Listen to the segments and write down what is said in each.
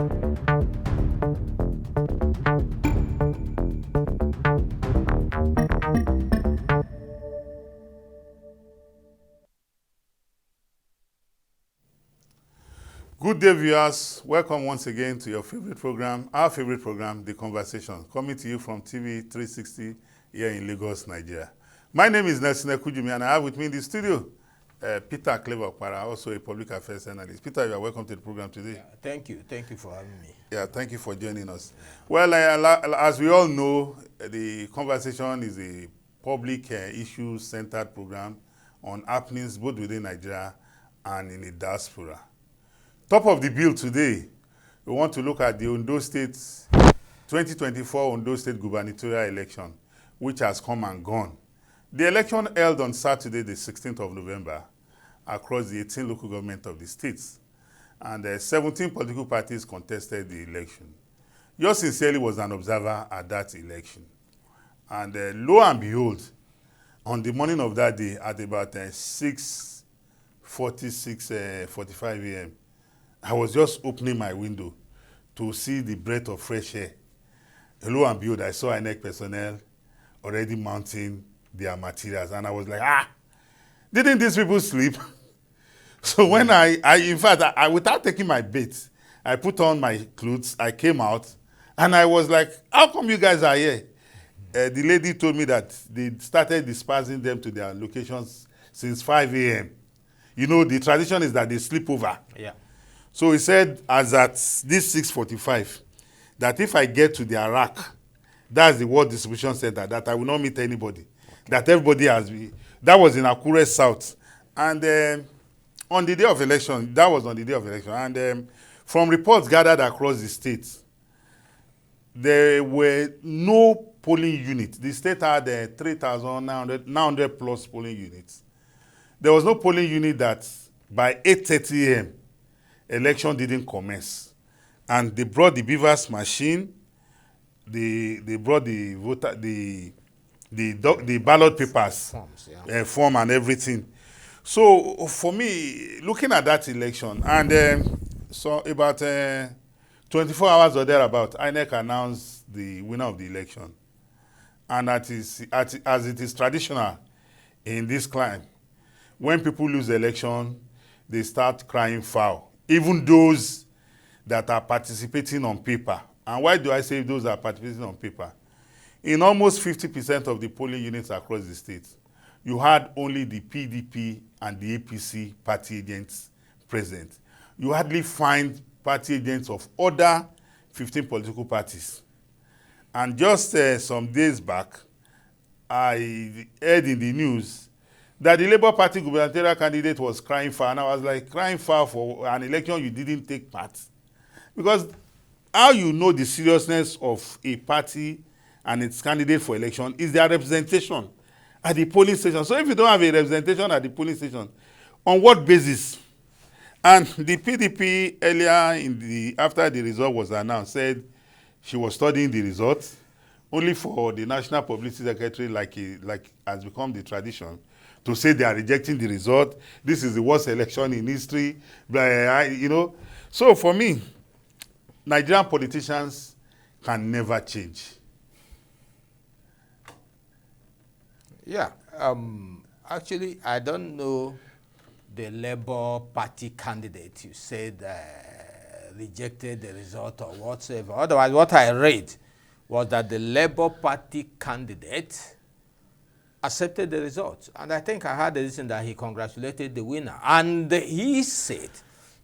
Good day, viewers. Welcome once again to your favorite program, our favorite program, The Conversation, coming to you from TV 360 here in Lagos, Nigeria. My name is Nelson Ekujumi, and I have with me in the studio Peter Clever Para, also a public affairs analyst. Peter, you are welcome to the program today. Yeah, thank you. Thank you for having me. Yeah, thank you for joining us. Well, as we all know, the Conversation is a public issue-centered program on happenings both within Nigeria and in the diaspora. Top of the bill today, we want to look at the Ondo State 2024 Ondo State gubernatorial election, which has come and gone. The election held on Saturday, the 16th of November, across the 18 local governments of the states, and 17 political parties contested the election. Yours sincerely was an observer at that election. And lo and behold, on the morning of that day, at about 6:45 a.m., I was just opening my window to see the breath of fresh air. Lo and behold, I saw INEC personnel already mounting their materials. And I was like, didn't these people sleep? So when in fact, without taking my bait, I put on my clothes, I came out, and I was like, how come you guys are here? The lady told me that they started dispersing them to their locations since 5 a.m. You know, the tradition is that they sleep over. Yeah. So he said, as at this 6:45, that if I get to their rack, that's the World Distribution Center, that I will not meet anybody. That everybody has been. That was in Akure South. And on the day of election, that was on the day of election. And from reports gathered across the state, there were no polling units. The state had 3,900 plus polling units. There was no polling unit that by 8:30 a.m., election didn't commence. And they brought the beavers machine, they brought the voter, the ballot papers, Forms, form and everything. So for me, looking at that election, and so about 24 hours or thereabout, INEC announced the winner of the election. And as it is traditional in this climb, when people lose the election, they start crying foul. Even those that are participating on paper. And why do I say those that are participating on paper? In almost 50% of the polling units across the state, you had only the PDP and the APC party agents present. You hardly find party agents of other 15 political parties. And just some days back, I heard in the news that the Labour Party gubernatorial candidate was crying foul, and I was like, crying foul for an election you didn't take part. Because how you know the seriousness of a party and its candidate for election is their representation at the polling station. So if you don't have a representation at the polling station, on what basis? And the PDP earlier after the result was announced said she was studying the results, only for the National Publicity Secretary, like has become the tradition, to say they are rejecting the result. This is the worst election in history. You know. So for me, Nigerian politicians can never change. Yeah. Actually, I don't know the Labour Party candidate you said rejected the result or whatsoever. Otherwise, what I read was that the Labour Party candidate accepted the results. And I think I heard the reason that he congratulated the winner. And he said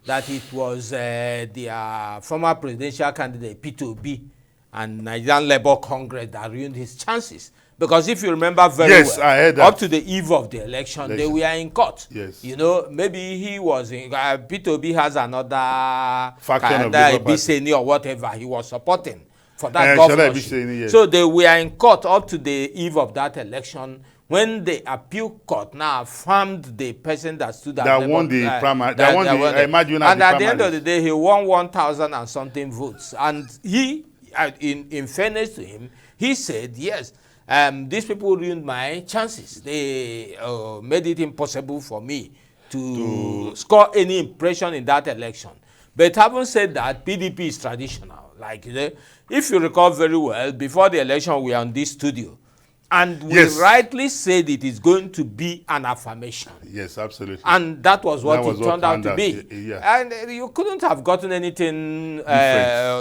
that it was the former presidential candidate, P2B, and Nigerian Labour Congress that ruined his chances. Because if you remember very well, I heard that. up to the eve of the election, they were in court. Yes. You know, maybe he was in, P2B has another faction of Labour Party or whatever he was supporting for that governorship. Yes. So they were in court up to the eve of that election, when the appeal court now affirmed the person that stood at that won the primary, that won the imaginary. And at the end of the day, he won 1,000 and something votes. And he, in fairness to him, he said, yes, these people ruined my chances. They made it impossible for me to score any impression in that election. But having said that, PDP is traditional. Like, if you recall very well, before the election, we were on this studio. And we rightly said it is going to be an affirmation. Yes, absolutely. And that was what it turned out to be. Yeah. And you couldn't have gotten anything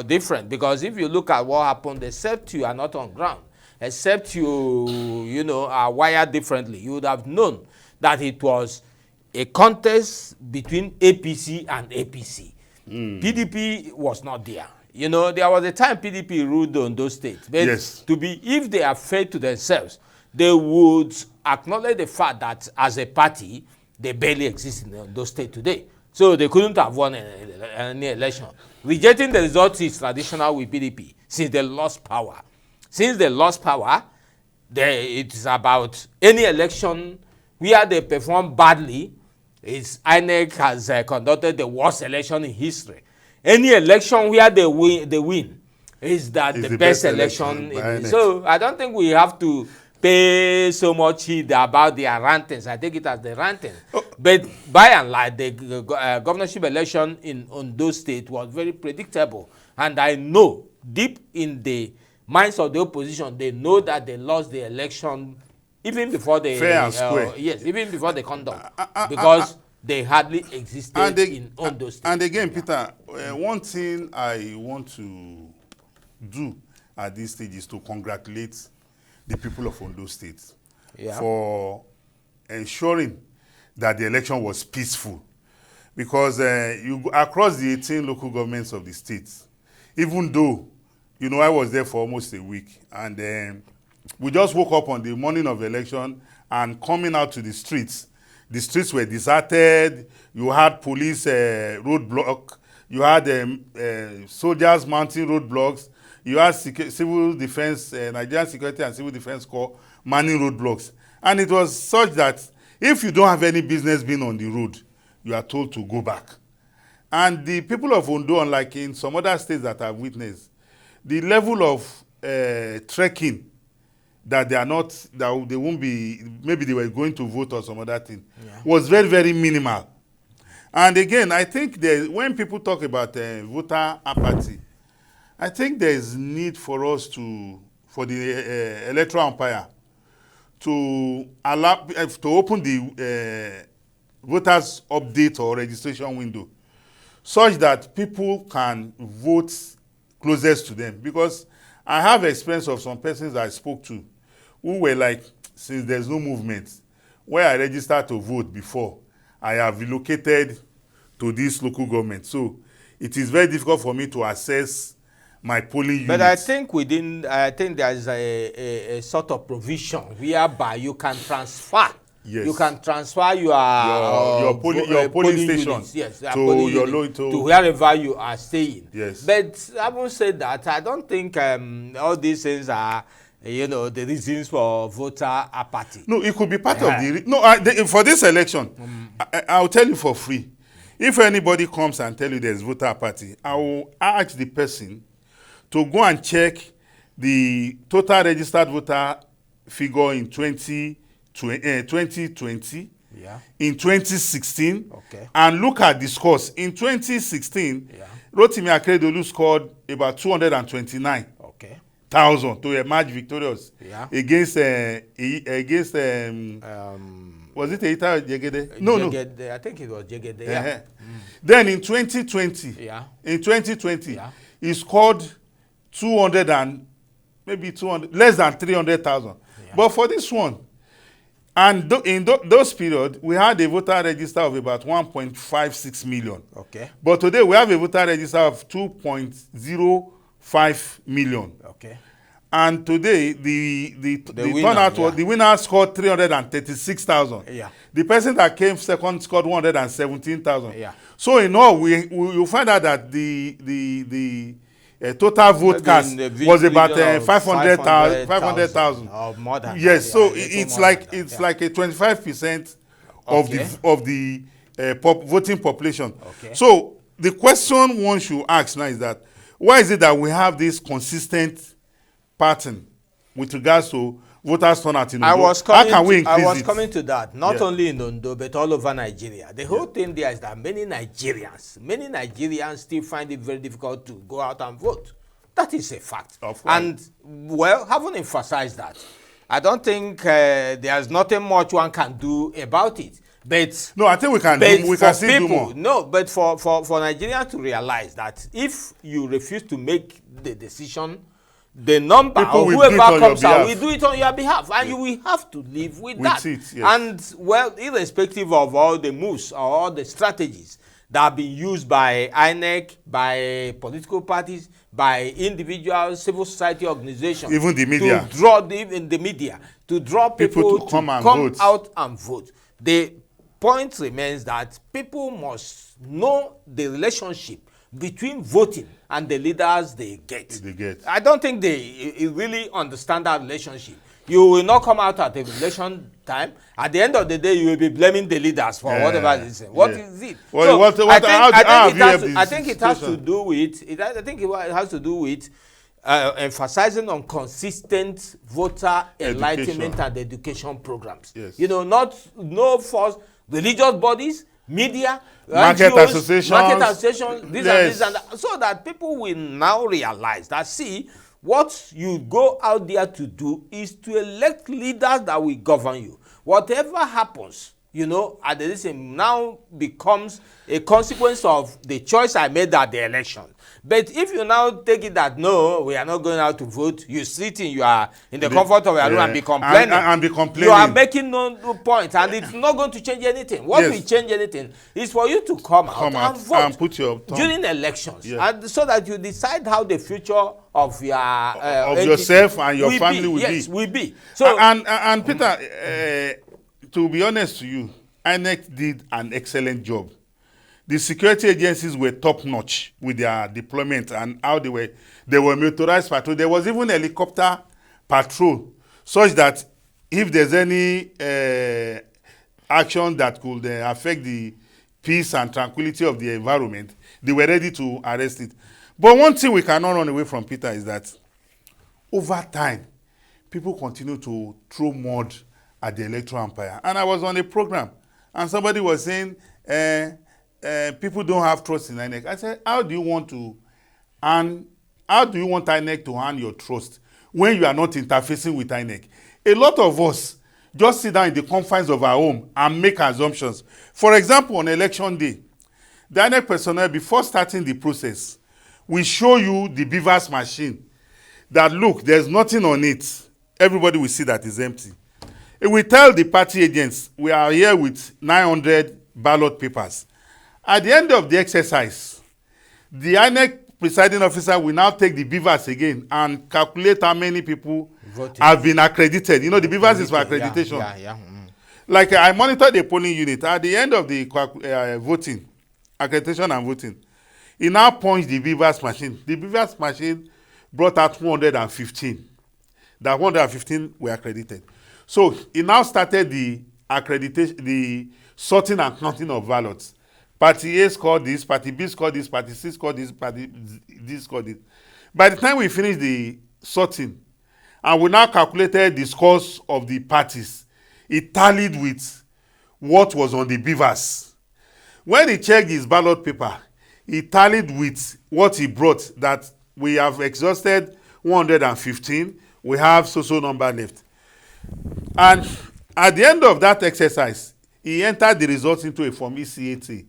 different. Because if you look at what happened, except you are not on ground, except you are wired differently, you would have known that it was a contest between APC and APC. PDP was not there. There was a time PDP ruled Ondo State. But if they are fair to themselves, they would acknowledge the fact that as a party, they barely exist in Ondo State today. So they couldn't have won any election. Rejecting the results is traditional with PDP since they lost power. Since they lost power, it is about any election where they perform badly. INEC has conducted the worst election in history. Any election where they win is that the best election. So I don't think we have to pay so much heed about their rantings. I take it as the ranting. But by and large, the governorship election in Ondo State was very predictable. And I know deep in the minds of the opposition, they know that they lost the election even before the fair and square. Yes, even before the conduct, because they hardly existed in Ondo State. And again, Peter, one thing I want to do at this stage is to congratulate the people of Ondo State for ensuring that the election was peaceful. Because across the 18 local governments of the state, even though, I was there for almost a week, and we just woke up on the morning of the election and coming out to the streets were deserted. You had police roadblock. You had soldiers mounting roadblocks. You had civil defense, Nigerian Security and Civil Defense Corps manning roadblocks. And it was such that if you don't have any business being on the road, you are told to go back. And the people of Ondo, unlike in some other states that I've witnessed, the level of trekking that they won't be, maybe they were going to vote or some other thing, was very, very minimal. And again, I think when people talk about voter apathy, I think there's need for us for the electoral umpire to open the voters update or registration window such that people can vote closest to them. Because I have experience of some persons I spoke to who were like, since there's no movement, where I registered to vote before, I have relocated to this local government. So it is very difficult for me to assess my polling unit. But I think there is a sort of provision whereby you can transfer. Yes. You can transfer your polling station units, yes, to wherever you are staying. Yes. But having said that, I don't think all these things are the reasons for voter apathy. No, it could be part of the... for this election, I'll tell you for free. If anybody comes and tell you there's voter apathy, I will ask the person to go and check the total registered voter figure in 2020, in 2016, and look at the scores. In 2016, Rotimi Akeredolu scored about 229,000 to emerge victorious against was it Eita Jegede? No. I think it was Jegede. Then in 2020, he scored 200 and maybe 200, less than 300,000. But for this one, and in those periods, we had a voter register of about 1.56 million. But today we have a voter register of 2.05 million. And today the turnout was, the winner scored 336,000. The person that came second scored 117,000. So in all, you find out that the total vote cast was about 500,000. More than yes, so it's like a 25% of the voting population. So the question one should ask now is that why is it that we have this consistent pattern with regards to voters turnout in I Ondo. was How can we coming. I increase was it? coming to that. Not Yeah. only in Ondo, but all over Nigeria. The whole thing there is that many Nigerians still find it very difficult to go out and vote. That is a fact. Of course. And well, having emphasized that, I don't think there's nothing much one can do about it. But No, I think we can do. We can still do more. no, but for Nigerians to realize that if you refuse to make the decision, the number People or will whoever do it on comes your out behalf. will do it on your behalf, and you will have to live with that. It, yes. And well, irrespective of all the moves or all the strategies that have been used by INEC, by political parties, by individuals, civil society organizations, Even the media. to draw the media to draw people to come and come vote. out and vote. The point remains that people must know the relationship between voting and the leaders they get. I don't think they really understand that relationship. You will not come out at a election time. At the end of the day, you will be blaming the leaders for whatever it is. What is it? Well, so I think it has to do with emphasizing on consistent voter enlightenment and education programs. Yes. You know, no force religious bodies, media, market NGOs, associations, this and this and that, so that people will now realize that, see, what you go out there to do is to elect leaders that will govern you. Whatever happens, you know, at the same now becomes a consequence of the choice I made at the election. But if you now take it that no, we are not going out to vote, you sit in the comfort of your room and be complaining. And be complaining. You are making no point, and it's not going to change anything. What will change anything is for you to come out and vote and put your during elections, and so that you decide how the future of your yourself and your family will be. So and Peter, to be honest to you, INEC did an excellent job. The security agencies were top notch with their deployment and how they were motorized patrol. There was even helicopter patrol, such that if there's any action that could affect the peace and tranquility of the environment, they were ready to arrest it. But one thing we cannot run away from, Peter, is that over time, people continue to throw mud at the electoral umpire. And I was on a program, and somebody was saying, people don't have trust in INEC. I said, how do you want INEC to earn your trust when you are not interfacing with INEC? A lot of us just sit down in the confines of our home and make assumptions. For example, on election day, the INEC personnel, before starting the process, will show you the beavers machine. That, look, there's nothing on it. Everybody will see that it's empty. It will tell the party agents, we are here with 900 ballot papers. At the end of the exercise, the INEC presiding officer will now take the beavers again and calculate how many people have been accredited. You know, the beavers is for accreditation. Like I monitored the polling unit. At the end of the voting, accreditation and voting, he now punched the beavers machine. The beavers machine brought out 115. That 115 were accredited. So he now started the accreditation, the sorting and counting of ballots. Party A scored this, Party B scored this, Party C scored this, Party D scored this. By the time we finished the sorting, and we now calculated the scores of the parties, it tallied with what was on the beavers. When he checked his ballot paper, it tallied with what he brought, that we have exhausted 115, we have so number left. And at the end of that exercise, he entered the results into a form ECAT.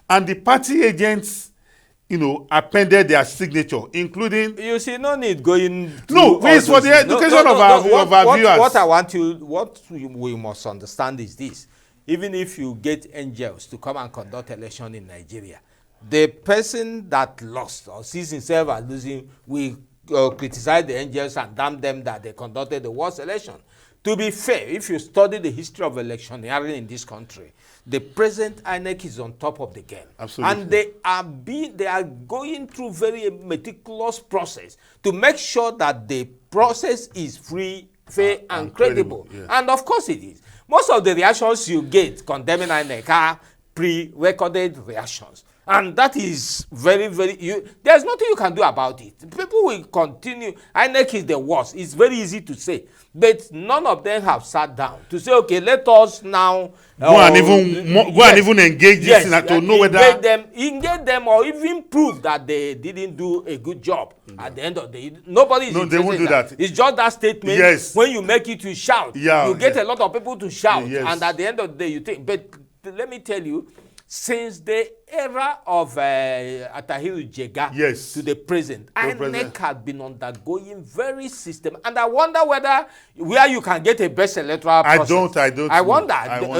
And the party agents, you know, appended their signature, including... You see, no need going... No, it's for the education of our viewers. What we must understand is this. Even if you get angels to come and conduct election in Nigeria, the person that lost or sees himself as losing will criticize the angels and damn them that they conducted the worst election. To be fair, if you study the history of electioneering in this country, the present INEC is on top of the game. Absolutely. And they are going through very meticulous process to make sure that the process is free, fair, and credible. Yes. And of course it is. Most of the reactions you get condemning INEC are pre-recorded reactions. And that is very, very, there's nothing you can do about it. People will continue. INEC is the worst. It's very easy to say. But none of them have sat down to say, okay, let us now go and even engage this thing to know whether engage them or even prove that they didn't do a good job. At the end of the day, nobody is they won't do that. It's just that statement. Yes. When you make it, you shout. Yeah, you get a lot of people to shout. Yes. And at the end of the day, you think. But let me tell you, since the era of Atahiru Jega to the present, INEC has been undergoing very system. And I wonder whether where you can get a best electoral process. I wonder.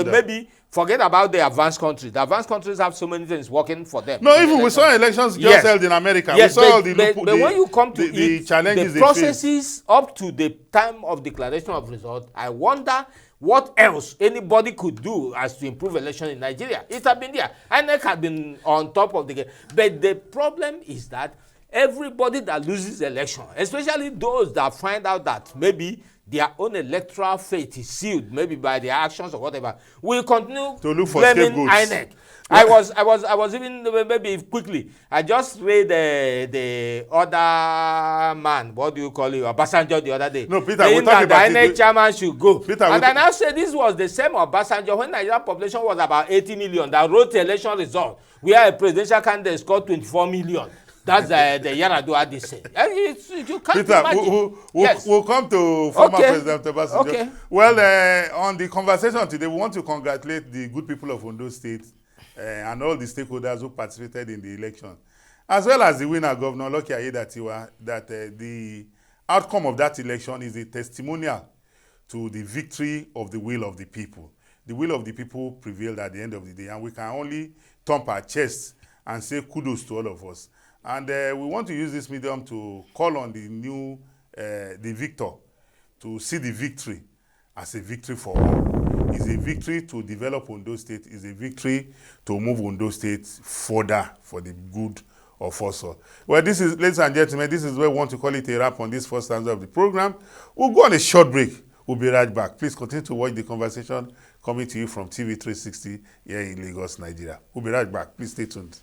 Maybe forget about the advanced countries. The advanced countries have so many things working for them. No, even we saw elections just held in America. Yes, we saw but when you come to the challenges, the processes up to the time of declaration of result, I wonder what else anybody could do as to improve election in Nigeria. It has been there. INEC has been on top of the game. But the problem is that everybody that loses election, especially those that find out that maybe their own electoral fate is sealed, maybe by their actions or whatever, will continue to look for blaming INEC. I was even, maybe quickly, I just read the other man, what do you call it, Obasanjo the other day. No, Peter, we're talking about the INEC chairman should go. Peter, and I now say this was the same Obasanjo when Nigerian population was about 80 million that wrote the election result where a presidential candidate scored 24 million. That's the Yaradua they say. You can't Peter, imagine. We'll come to former President Obasanjo. Okay. Well, on the conversation today, we want to congratulate the good people of Ondo State and all the stakeholders who participated in the election, as well as the winner, Governor Lucky Aiyedatiwa, that the outcome of that election is a testimonial to the victory of the will of the people. The will of the people prevailed at the end of the day, and we can only thump our chests and say kudos to all of us. And we want to use this medium to call on the victor to see the victory as a victory for all. It's a victory to develop Ondo State. It's a victory to move Ondo State further for the good of us all. Well, this is, ladies and gentlemen, this is where we want to call it a wrap on this first stanza of the program. We'll go on a short break. We'll be right back. Please continue to watch the conversation coming to you from TV 360 here in Lagos, Nigeria. We'll be right back. Please stay tuned.